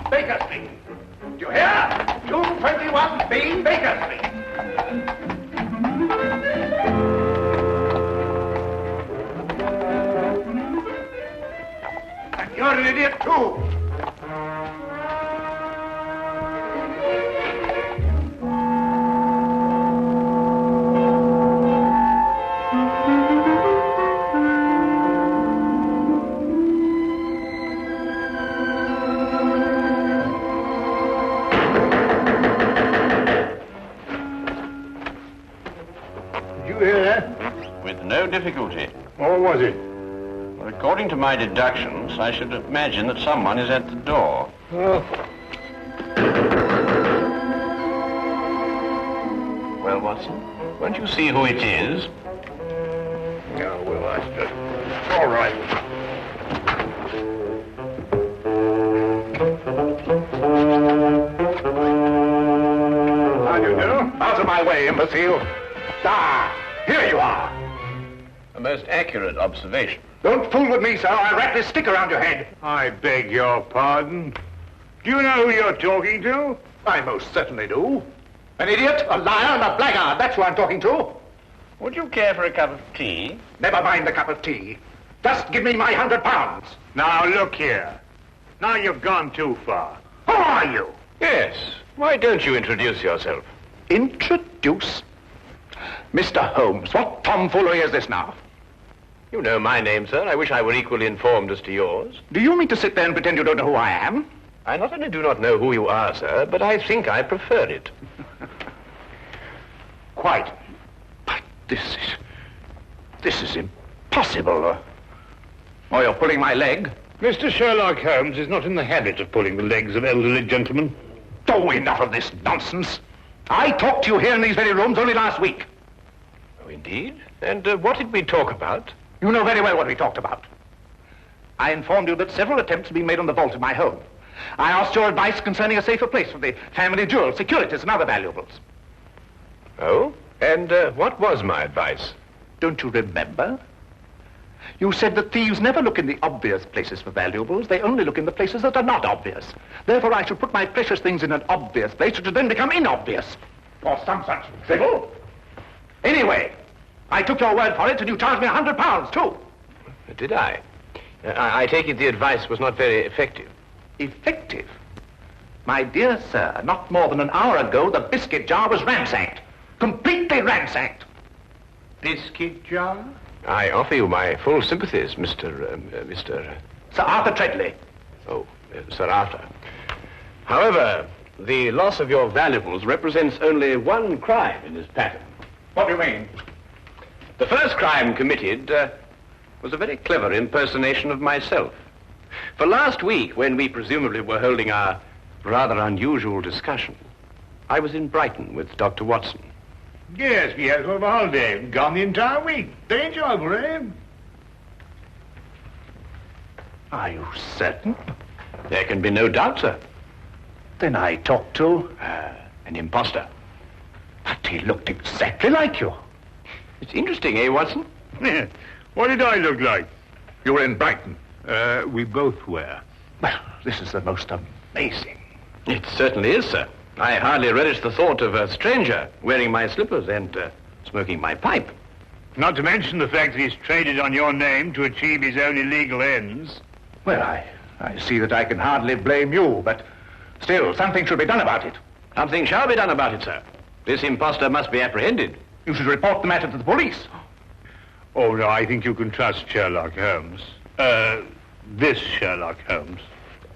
Baker Street. Do you hear? 221B Baker Street. And you're an idiot, too. No difficulty. Or was it? Well, according to my deductions, I should imagine that someone is at the door. Oh. Well, Watson, won't you see who it is? Oh, well, I should. All right. How do you do? Out of my way, imbecile. Ah, here you are. A most accurate observation. Don't fool with me, sir. I'll wrap this stick around your head. I beg your pardon. Do you know who you're talking to? I most certainly do. An idiot, a liar, and a blackguard. That's who I'm talking to. Would you care for a cup of tea? Never mind the cup of tea. Just give me my £100. Now, look here. Now you've gone too far. Who are you? Yes. Why don't you introduce yourself? Introduce? Mr. Holmes, what tomfoolery is this now? You know my name, sir. I wish I were equally informed as to yours. Do you mean to sit there and pretend you don't know who I am? I not only do not know who you are, sir, but I think I prefer it. Quite. But this is impossible. Oh, you're pulling my leg? Mr. Sherlock Holmes is not in the habit of pulling the legs of elderly gentlemen. Oh, enough of this nonsense. I talked to you here in these very rooms only last week. Oh, indeed? And what did we talk about? You know very well what we talked about. I informed you that several attempts have been made on the vault of my home. I asked your advice concerning a safer place for the family jewels, securities, and other valuables. Oh? And what was my advice? Don't you remember? You said that thieves never look in the obvious places for valuables. They only look in the places that are not obvious. Therefore, I should put my precious things in an obvious place, which would then become inobvious. Or some such drivel. Anyway, I took your word for it, and you charged me £100, too. Did I? I take it the advice was not very effective. Effective? My dear sir, not more than an hour ago, the biscuit jar was ransacked. Completely ransacked. Biscuit jar? I offer you my full sympathies, Mr. Sir Arthur Treadley. Oh, Sir Arthur. However, the loss of your valuables represents only one crime in this pattern. What do you mean? The first crime committed was a very clever impersonation of myself. For last week, when we presumably were holding our rather unusual discussion, I was in Brighton with Dr. Watson. Yes, we had sort of a holiday. Gone the entire week. Very enjoyable, eh? Are you certain? There can be no doubt, sir. Then I talked to... An impostor. But he looked exactly like you. It's interesting, eh, Watson? What did I look like? You were in Brighton. We both were. Well, this is the most amazing. It certainly is, sir. I hardly relish the thought of a stranger wearing my slippers and smoking my pipe. Not to mention the fact that he's traded on your name to achieve his own illegal ends. Well, I see that I can hardly blame you, but still, something should be done about it. Something shall be done about it, sir. This impostor must be apprehended. You should report the matter to the police. Oh, no, I think you can trust Sherlock Holmes. This Sherlock Holmes.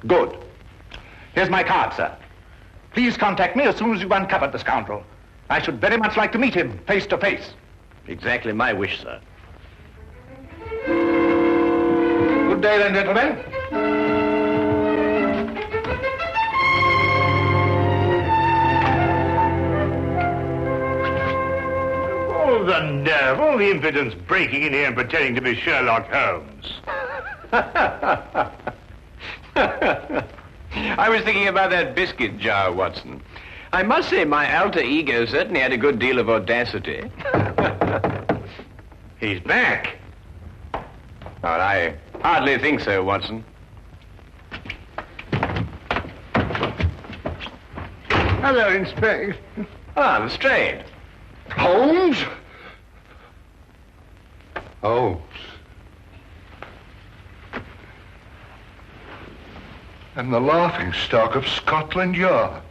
Good. Here's my card, sir. Please contact me as soon as you've uncovered the scoundrel. I should very much like to meet him face to face. Exactly my wish, sir. Good day, then, gentlemen. Oh, the nerve, all the impudence breaking in here and pretending to be Sherlock Holmes. I was thinking about that biscuit jar, Watson. I must say my alter ego certainly had a good deal of audacity. He's back. Well, I hardly think so, Watson. Hello, Inspector. Ah, Lestrade. Holmes? Holmes. And the laughing stock of Scotland Yard.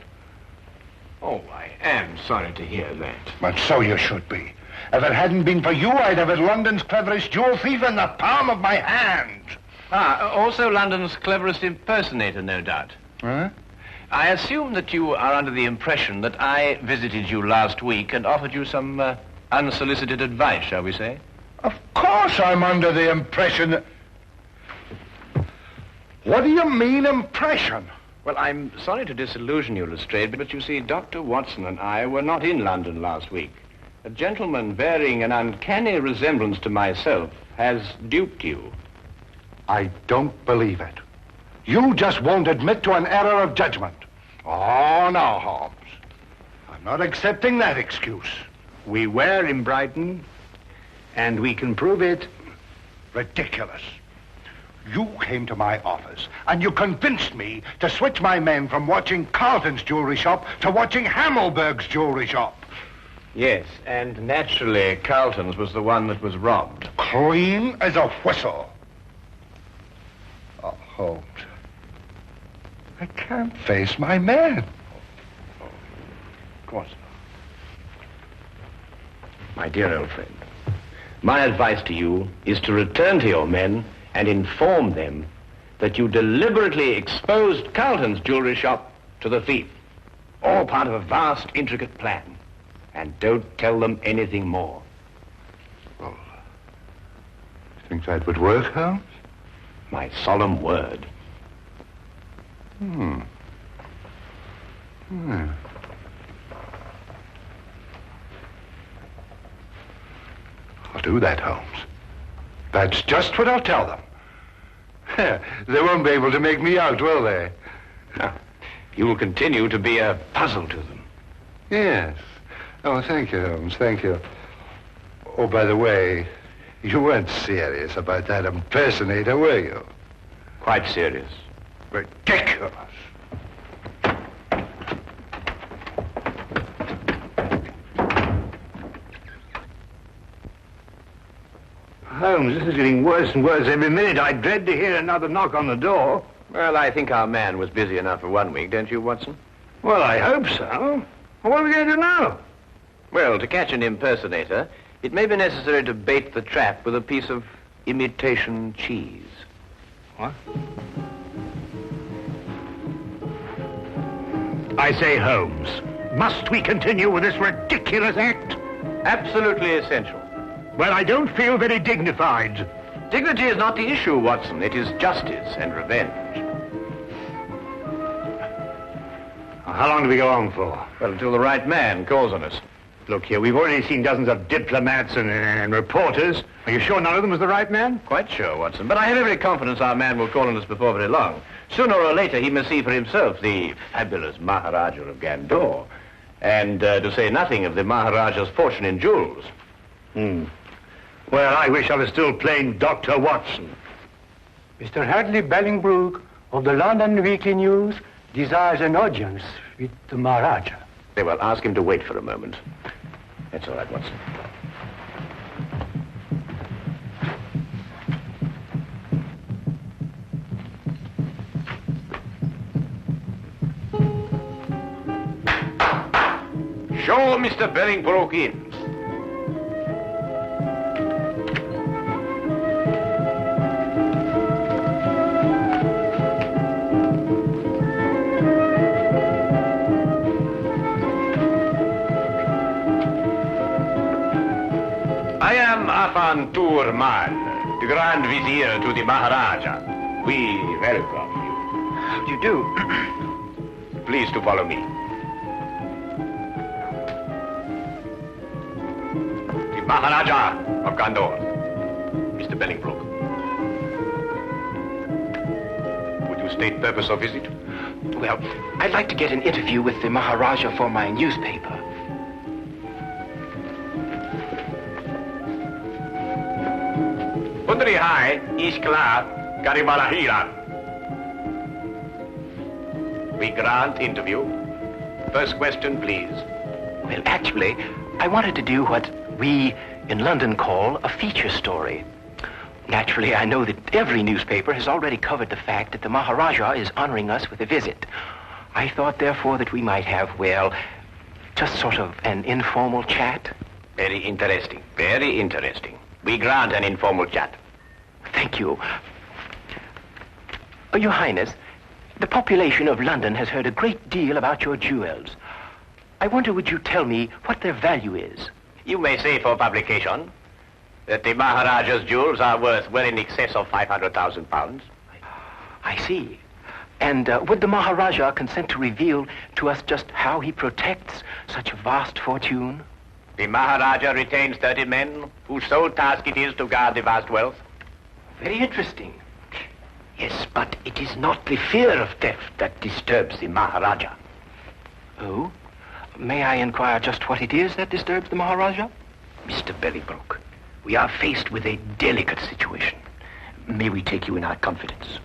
Oh, I am sorry to hear that. But so you should be. If it hadn't been for you, I'd have had London's cleverest jewel thief in the palm of my hand. Ah, also London's cleverest impersonator, no doubt. Huh? I assume that you are under the impression that I visited you last week and offered you some unsolicited advice, shall we say? Of course I'm under the impression that... What do you mean, impression? Well, I'm sorry to disillusion you, Lestrade, but you see, Dr. Watson and I were not in London last week. A gentleman bearing an uncanny resemblance to myself has duped you. I don't believe it. You just won't admit to an error of judgment. Oh, no, Holmes. I'm not accepting that excuse. We were in Brighton, and we can prove it. Ridiculous. You came to my office, and you convinced me to switch my men from watching Carlton's jewelry shop to watching Hammelberg's jewelry shop. Yes, and naturally, Carlton's was the one that was robbed. Clean as a whistle. Oh, Holmes. I can't face my men. Of course not. My dear old friend, my advice to you is to return to your men and inform them that you deliberately exposed Carlton's jewelry shop to the thief. All part of a vast, intricate plan. And don't tell them anything more. Well, you think that would work, Holmes? My solemn word. I'll do that, Holmes. That's just what I'll tell them. They won't be able to make me out, will they? You will continue to be a puzzle to them. Yes. Oh, thank you, Holmes, thank you. Oh, by the way, you weren't serious about that impersonator, were you? Quite serious. Ridiculous. Holmes, this is getting worse and worse every minute. I dread to hear another knock on the door. Well, I think our man was busy enough for 1 week, don't you, Watson? Well, I hope so. Well, what are we going to do now? Well, to catch an impersonator, it may be necessary to bait the trap with a piece of imitation cheese. What? I say, Holmes, must we continue with this ridiculous act? Absolutely essential. Well, I don't feel very dignified. Dignity is not the issue, Watson. It is justice and revenge. How long do we go on for? Well, until the right man calls on us. Look here, we've already seen dozens of diplomats and reporters. Are you sure none of them was the right man? Quite sure, Watson. But I have every confidence our man will call on us before very long. Sooner or later, he must see for himself the fabulous Maharaja of Gandoor. And to say nothing of the Maharaja's fortune in jewels. Well, I wish I was still plain Dr. Watson. Mr. Hadley Bellingbrook of the London Weekly News desires an audience with the Maharaja. Very well, ask him to wait for a moment. That's all right, Watson. Show Mr. Bellingbrook in. I am Afan Turman, the Grand Vizier to the Maharaja. We welcome you. How do you do? Please to follow me. The Maharaja of Gandoor, Mr. Bellingbrook. Would you state purpose of visit? Well, I'd like to get an interview with the Maharaja for my newspaper. Pundri Hai, Iskla, Garibalahira. We grant interview. First question, please. Well, actually, I wanted to do what we in London call a feature story. Naturally, I know that every newspaper has already covered the fact that the Maharaja is honoring us with a visit. I thought, therefore, that we might have, well, just sort of an informal chat. Very interesting, very interesting. We grant an informal chat. Thank you. Your Highness, the population of London has heard a great deal about your jewels. I wonder, would you tell me what their value is? You may say for publication that the Maharaja's jewels are worth well in excess of £500,000. I see. And would the Maharaja consent to reveal to us just how he protects such a vast fortune? The Maharaja retains 30 men whose sole task it is to guard the vast wealth. Very interesting. Yes, but it is not the fear of theft that disturbs the Maharaja. Oh? May I inquire just what it is that disturbs the Maharaja? Mr. Bellingbroke, we are faced with a delicate situation. May we take you in our confidence?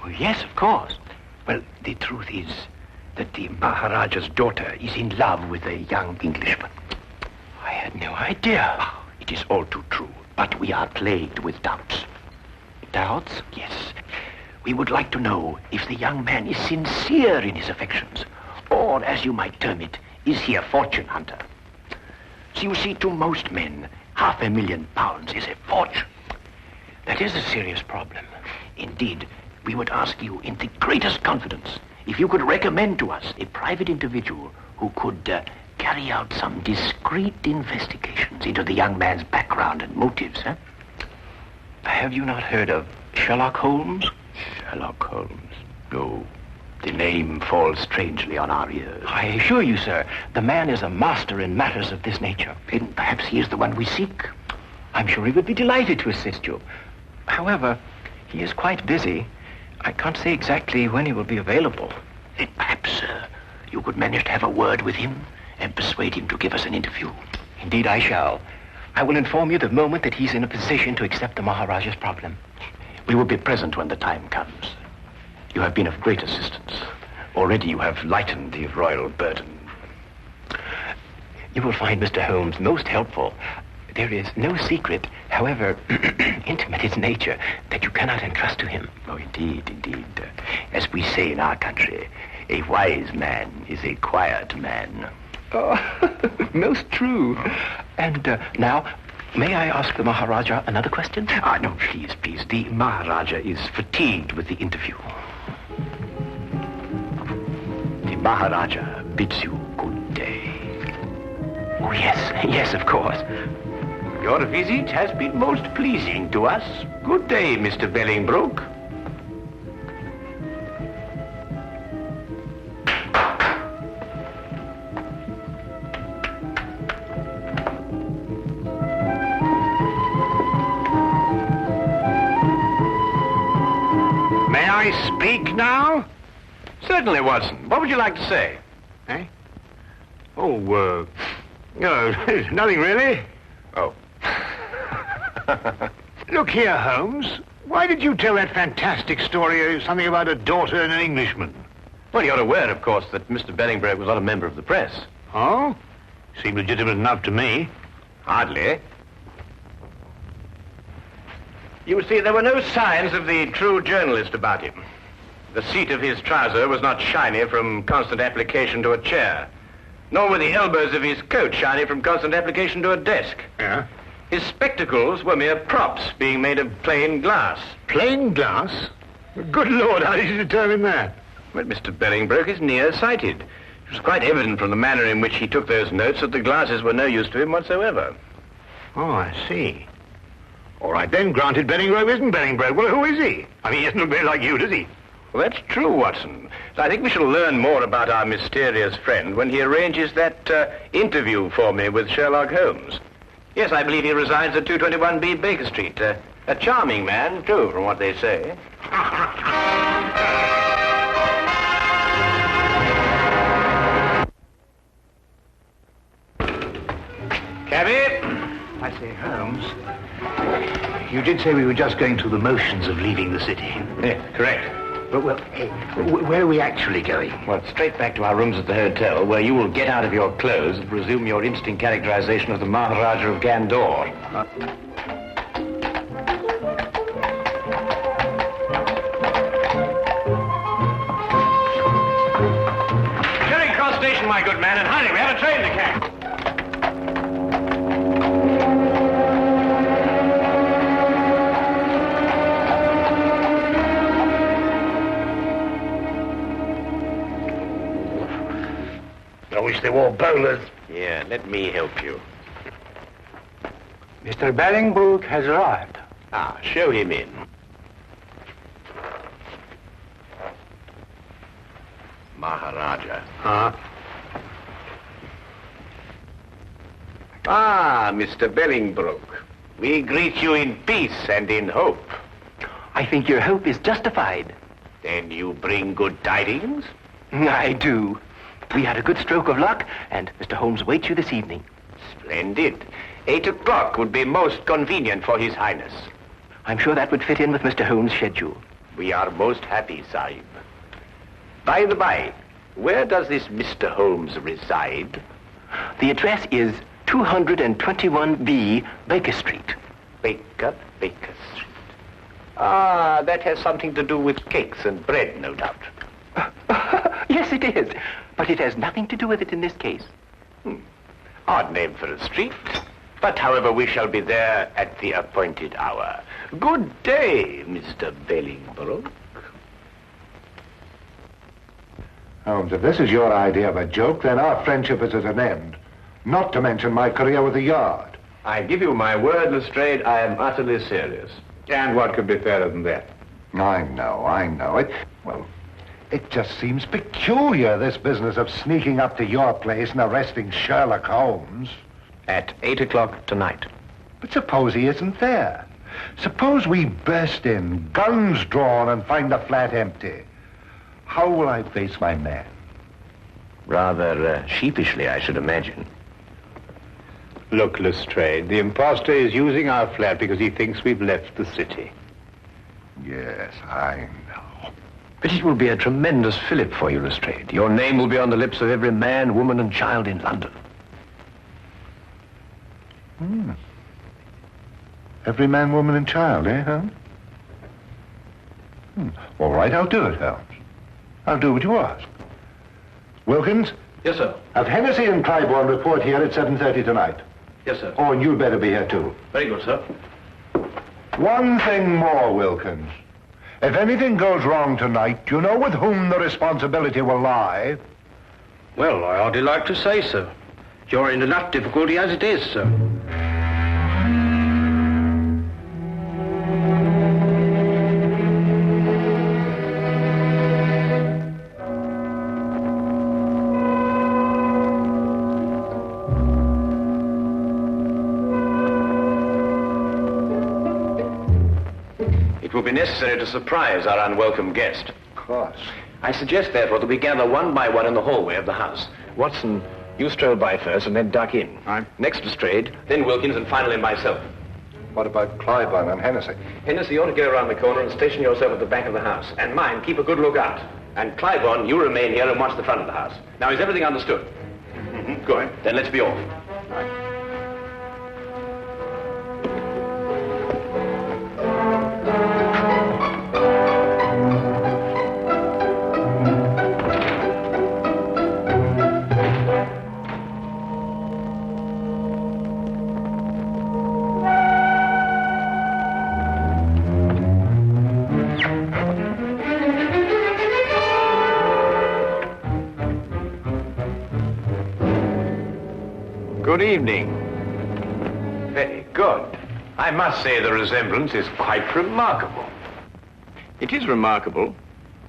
Oh, yes, of course. Well, the truth is that the Maharaja's daughter is in love with a young Englishman. I had no idea. Oh, it is all too true, but we are plagued with doubts. Doubts? Yes. We would like to know if the young man is sincere in his affections, or, as you might term it, is he a fortune hunter? So you see, to most men, £500,000 is a fortune. That is a serious problem. Indeed, we would ask you in the greatest confidence if you could recommend to us a private individual who could carry out some discreet investigations into the young man's background and motives, eh? Have you not heard of Sherlock Holmes? Sherlock Holmes? No. The name falls strangely on our ears. I assure you, sir, the man is a master in matters of this nature. Then perhaps he is the one we seek. I'm sure he would be delighted to assist you. However, he is quite busy. I can't say exactly when he will be available. Then perhaps you could manage to have a word with him and persuade him to give us an interview. Indeed, I shall. I will inform you the moment that he's in a position to accept the Maharaja's problem. We will be present when the time comes. You have been of great assistance. Already you have lightened the royal burden. You will find Mr. Holmes most helpful. There is no secret, however intimate its nature, that you cannot entrust to him. Oh, indeed, indeed. As we say in our country, a wise man is a quiet man. Oh, most true. And now, may I ask the Maharaja another question? No, please, please. The Maharaja is fatigued with the interview. The Maharaja bids you good day. Oh, yes, of course. Your visit has been most pleasing to us. Good day, Mr. Bellingbroke. May I speak now? Certainly, Watson. What would you like to say? Eh? Oh, no, nothing really. Oh. Look here, Holmes. Why did you tell that fantastic story, something about a daughter and an Englishman? Well, you're aware, of course, that Mr. Bellingbroke was not a member of the press. Oh? Seemed legitimate enough to me. Hardly. You see, there were no signs of the true journalist about him. The seat of his trouser was not shiny from constant application to a chair, nor were the elbows of his coat shiny from constant application to a desk. Yeah? His spectacles were mere props being made of plain glass. Plain glass? Good Lord, how did you determine that? But Mr. Bellingbroke is nearsighted. It was quite evident from the manner in which he took those notes that the glasses were no use to him whatsoever. Oh, I see. All right, then, granted Bellingbroke isn't Bellingbroke. Well, who is he? I mean, he doesn't look very like you, does he? Well, that's true, Watson. So I think we shall learn more about our mysterious friend when he arranges that interview for me with Sherlock Holmes. Yes, I believe he resides at 221B Baker Street. A charming man, too, from what they say. Cabby? I say, Holmes, you did say we were just going through the motions of leaving the city. Yes, correct. But, well, where are we actually going? Well, straight back to our rooms at the hotel, where you will get out of your clothes and resume your instant characterization of the Maharaja of Gandoor. Charing Cross Station, my good man, and hurry, we have a train to catch. I wish they wore bowlers. Yeah, let me help you. Mr. Bolingbroke has arrived. Ah, show him in. Maharaja. Huh? Ah, Mr. Bolingbroke. We greet you in peace and in hope. I think your hope is justified. Then you bring good tidings? I do. We had a good stroke of luck, and Mr. Holmes waits you this evening. Splendid. 8 o'clock would be most convenient for His Highness. I'm sure that would fit in with Mr. Holmes' schedule. We are most happy, Sahib. By the by, where does this Mr. Holmes reside? The address is 221B Baker Street. Baker Street. Ah, that has something to do with cakes and bread, no doubt. Yes, it is. But it has nothing to do with it in this case. Odd name for a street. But however, we shall be there at the appointed hour. Good day, Mr. Bolingbroke. Holmes, if this is your idea of a joke, then our friendship is at an end. Not to mention my career with the Yard. I give you my word, Lestrade, I am utterly serious. And what could be fairer than that? I know. It just seems peculiar, this business of sneaking up to your place and arresting Sherlock Holmes. At 8 o'clock tonight. But suppose he isn't there. Suppose we burst in, guns drawn, and find the flat empty. How will I face my man? Rather sheepishly, I should imagine. Look, Lestrade, the impostor is using our flat because he thinks we've left the city. Yes, I know. But it will be a tremendous fillip for you, Lestrade. Your name will be on the lips of every man, woman, and child in London. Every man, woman, and child, eh, Holmes? All right, I'll do it, Holmes. I'll do what you ask. Wilkins? Yes, sir. Have Hennessy and Clybourne report here at 7:30 tonight. Yes, sir. Oh, and you'd better be here, too. Very good, sir. One thing more, Wilkins. If anything goes wrong tonight, you know with whom the responsibility will lie. Well, I hardly like to say so. You're in enough difficulty as it is, sir. It will be necessary to surprise our unwelcome guest. Of course. I suggest, therefore, that we gather one by one in the hallway of the house. Watson, you stroll by first and then duck in. Aye. Next Lestrade, then Wilkins, and finally myself. What about Clybourne and Hennessy? Hennessy, you ought to go around the corner and station yourself at the back of the house. And mind, keep a good lookout. And Clybourne, you remain here and watch the front of the house. Now, is everything understood? Good. Then let's be off. Good evening. Very good. I must say the resemblance is quite remarkable. It is remarkable,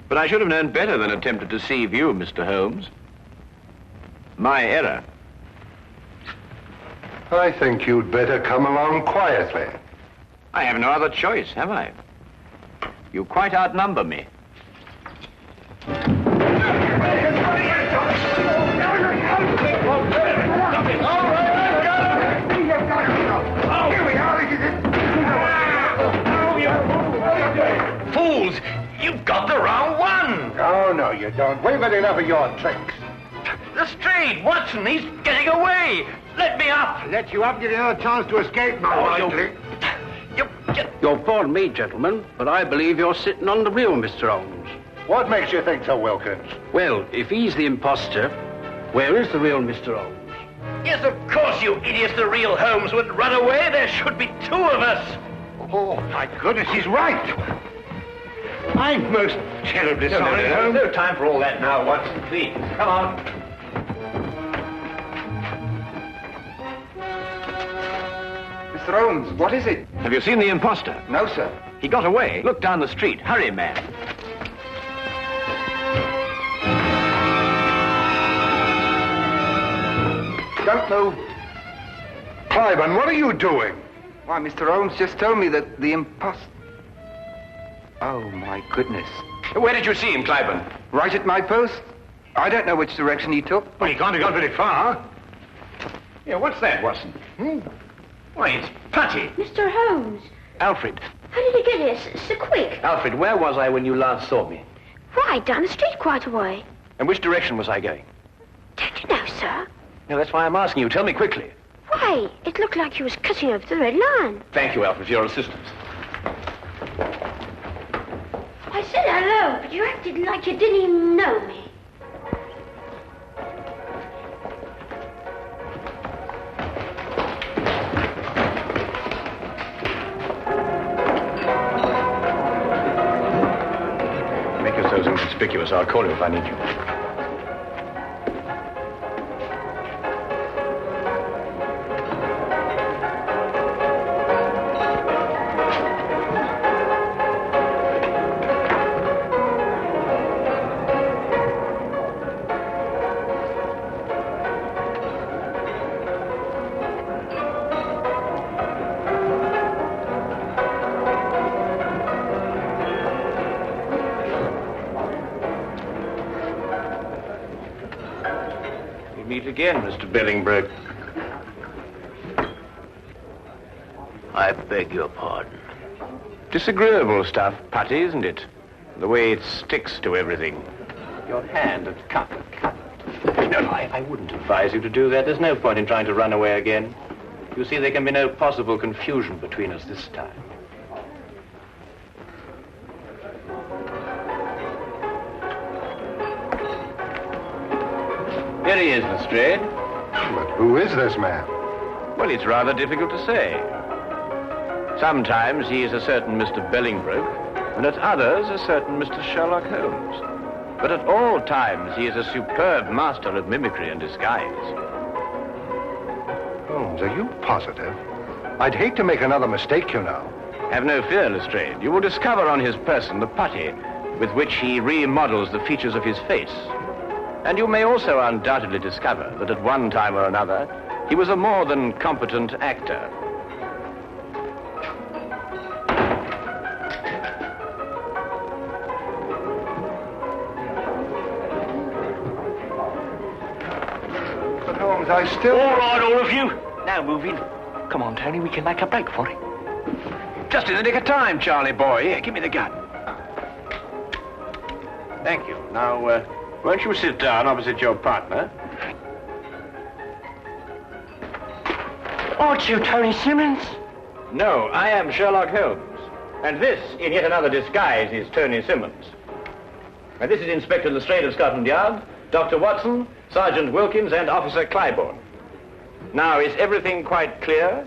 but I should have known better than attempt to deceive you, Mr. Holmes. My error. I think you'd better come along quietly. I have no other choice, have I? You quite outnumber me. Fools! You've got the wrong you don't. We've had enough of your tricks. Lestrade, Watson, he's getting away. Let me up. Let you up, give you another chance to escape, my likely. You've pardoned me, gentlemen, but I believe you're sitting on the real Mr. Holmes. What makes you think so, Wilkins? Well, if he's the imposter, where is the real Mr. Holmes? Yes, of course, you idiots. The real Holmes would run away. There should be two of us. Oh, my goodness, he's right. I'm most terribly sorry, Holmes. No time for all that now, Watson. Please, come on. Mr. Holmes, what is it? Have you seen the imposter? No, sir. He got away. Look down the street. Hurry, man. Don't move. Cliven, what are you doing? Why, Mr. Holmes just told me that the imposter... Oh, my goodness. Where did you see him, Cliven? Right at my post. I don't know which direction he took. Well, he can't have got very far. Yeah, what's that, Watson? Why, it's Putty. Mr. Holmes, Alfred. how did you get here so quick? Alfred, where was I when you last saw me? Right, down the street quite a way. And which direction was I going? Don't you know, sir? No, that's why I'm asking you. Tell me quickly. Why, it looked like you was cutting over the red line. Thank you, Alfred, for your assistance. I said hello, but you acted like you didn't even know me. Make yourselves inconspicuous. I'll call you if I need you. Meet again, Mr. Billingbroke. I beg your pardon. Disagreeable stuff, Putty, isn't it? The way it sticks to everything. Your hand at cut. No, I wouldn't advise you to do that. There's no point in trying to run away again. You see, there can be no possible confusion between us this time. Here he is, Lestrade. But who is this man? Well, it's rather difficult to say. Sometimes he is a certain Mr. Billingbroke, and at others a certain Mr. Sherlock Holmes. But at all times he is a superb master of mimicry and disguise. Holmes, are you positive? I'd hate to make another mistake, you know. Have no fear, Lestrade. You will discover on his person the putty with which he remodels the features of his face. And you may also undoubtedly discover that at one time or another, he was a more than competent actor. But Holmes, I still... All right, all of you. Now moving. Come on, Tony, we can make a break for it. Just in the nick of time, Charlie boy. Here, give me the gun. Thank you. Now, won't you sit down opposite your partner? Aren't you Tony Simmons? No, I am Sherlock Holmes. And this, in yet another disguise, is Tony Simmons. And this is Inspector Lestrade of Scotland Yard, Dr. Watson, Sergeant Wilkins, and Officer Cliburn. Now, is everything quite clear?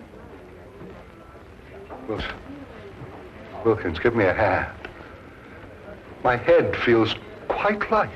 Wilkins, give me a hand. My head feels quite light.